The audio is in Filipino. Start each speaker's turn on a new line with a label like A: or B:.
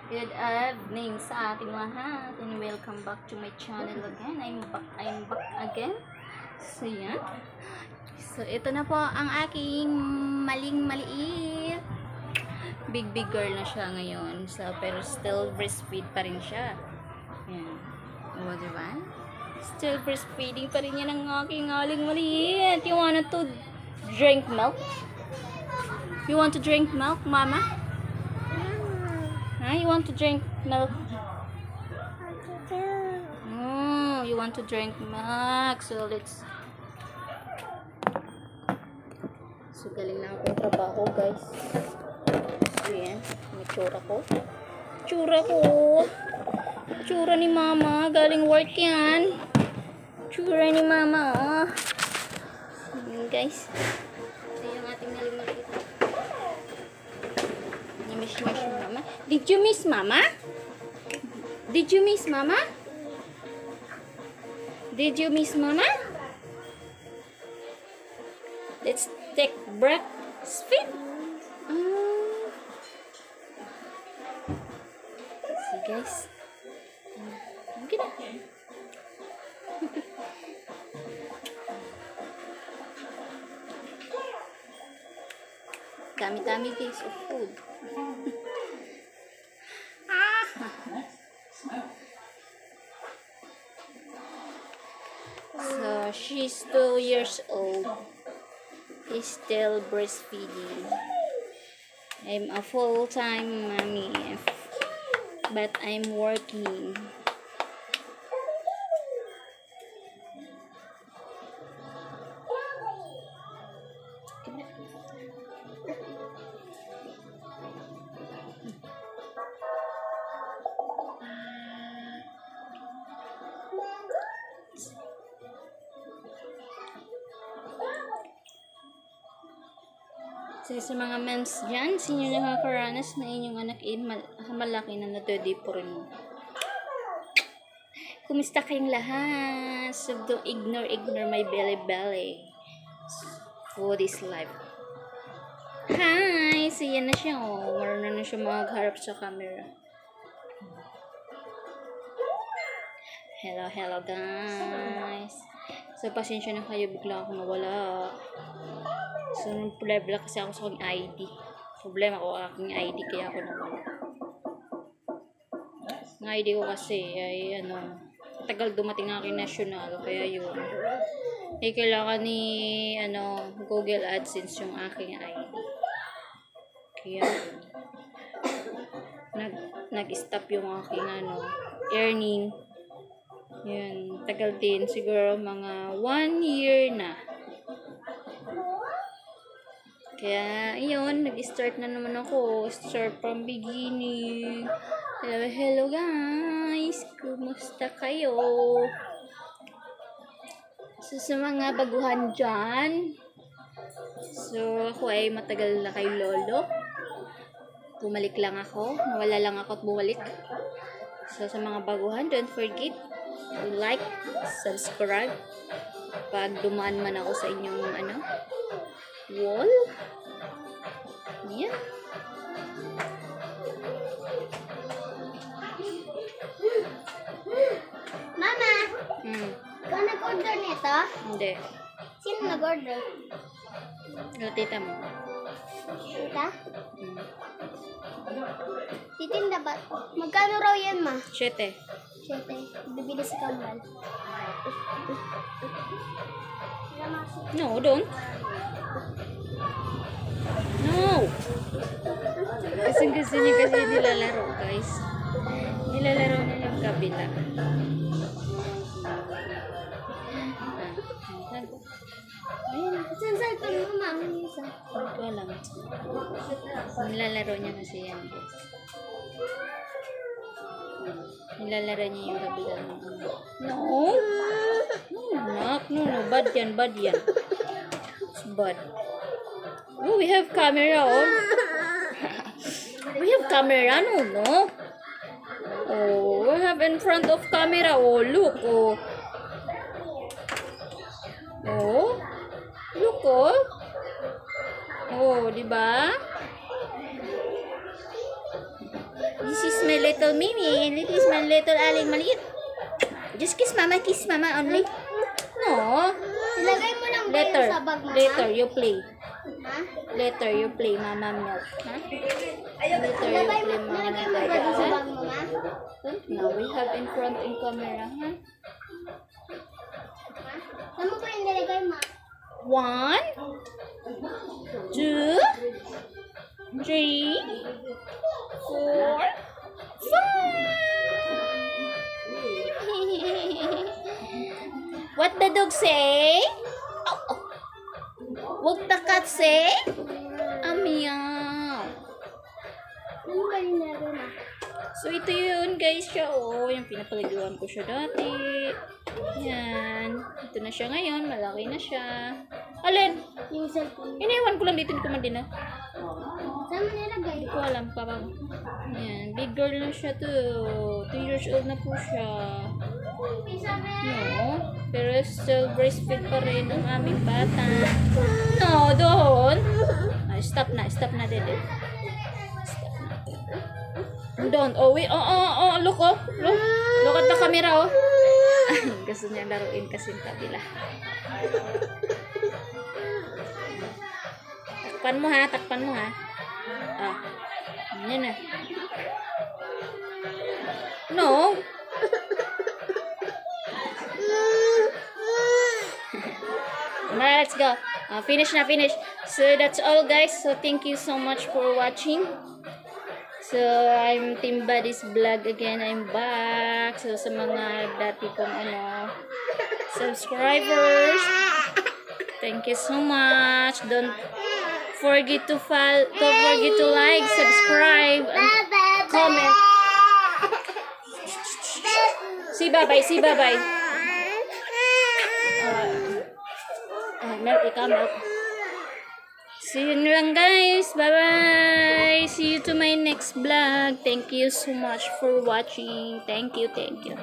A: Good evening sa ating lahat and welcome back to my channel again. I'm back again. So yan. So ito na po ang aking maliit. Big girl na siya ngayon. So pero still breastfeed pa rin siya. Yan. O diba? Still breastfeeding pa rin yan ang aking aling maliit. You wanted to drink milk? You want to drink milk, mama? You want to drink milk? Oh, you want to drink milk. So let's... So galing na akong trabaho, guys. So yan, may tsura ko. Tsura ni mama. Galing work yan. Tsura ni mama, oh. Yan, guys. So yung ating nalimaliit. Miss mama. Did you miss mama? Did you miss mama? Did you miss mama? Let's take breakfast. See guys. Okay na. Dami guys of food. So she's 2 years old. Is still breastfeeding. I'm a full-time mommy, but I'm working. So, sa mga mems dyan, sino nakakaranas na inyong anak malaki na nadodi po rin mo. Kumusta kayong lahat? So, don't ignore my belly. Food is life. Hi! So, yan na siya. Oh. Marunong na siya magharap sa camera. Hello guys. So, pasensya na kayo. Bigla ako nawala. So, problema kasi ako sa aking ID. Problema ko aking ID kaya ako nawala. Ang ID ko kasi ay tagal dumating aking national kaya yun. Kailangan ni Google AdSense yung aking ID. Kaya nag-stop yung aking earning. Yan, tagal din siguro mga 1 year na. Kaya, yun, nag-start na naman ako. Start from beginning. Hello guys! Kumusta kayo? So, sa mga baguhan dyan, so, ako ay matagal na kay lolo. Bumalik lang ako. Nawala lang ako at bumalik. So, sa mga baguhan, don't forget to like, subscribe. Pag dumaan man ako sa inyong wall. Yan.
B: Mama! Ikaw nag-order nito?
A: Hindi.
B: Sino nag-order?
A: Tita mo.
B: Tita? Titinda ba? Magkano raw yan, ma?
A: 7.
B: 7. Bibili si Kambal.
A: No, don't. No! Kasi niya kasi nilalaro, guys. Nilalaro niya yung kabila.
B: Ayun, saan ito mo, ma?
A: Ito lang. Nilalaro niya kasi yan, guys. Nilalaro niya yung kabila. No! No, bad yan. It's bad. Oh, we have camera, oh. We have camera, no? Oh, we have in front of camera, oh, look, oh. Oh, look, oh. Oh, di ba? This is kiss my little Mimi. Kiss my little aling maliit. Just kiss mama only. No.
B: Ilagay mo lang ba
A: Later.
B: yun sa bag, mama?
A: Later, you play.
B: Ha?
A: Later, you play, Mama Milk. Ha? Later, you
B: Nilagay
A: play,
B: mo
A: Mama
B: ba dun sa
A: Milk.
B: bag mo, ma?
A: Now, we have in front in camera, ha?
B: Saan mo ba yung nilagay, ma?
A: 1, 2, 3, 4, 5. What the dog say? Oh, oh. What the cat say? Meow.
B: Ano ba yung nilagay, ma?
A: So, ito yun, guys, siya. Oh, yung pinapaliguan ko siya dati. Yan. Ito na siya ngayon. Malaki na siya. Alin?
B: Yung cellphone.
A: Iniwan ko lang dito. Hindi ko man din, ah.
B: Saan mo nilagay?
A: Hindi ko alam, parang. Yan. Big girl na siya to. 2 years old na po siya. No. Pero still breastfeed pa rin ang aming bata. No, doon. Ay, stop na. Stop na, dede. Stop na. Doon. Oh, wait. Look, oh. Look. Look at the camera, oh. Gusto niya laruin kasi yung kabila. Takpan mo, ha. Takpan mo, ha. Ah. Yan na. No. Alright, let's go. Finish na, finish. So, that's all, guys. So, thank you so much for watching. So, I'm Team Buddy's Vlog again. I'm back. So, sa mga dati kong subscribers, thank you so much. Don't forget to follow, don't forget to like, subscribe, and comment. Say bye-bye, say bye-bye. Milk, ikaw, milk. See you lang, guys. Bye-bye. See you to my next vlog. Thank you so much for watching. Thank you, thank you.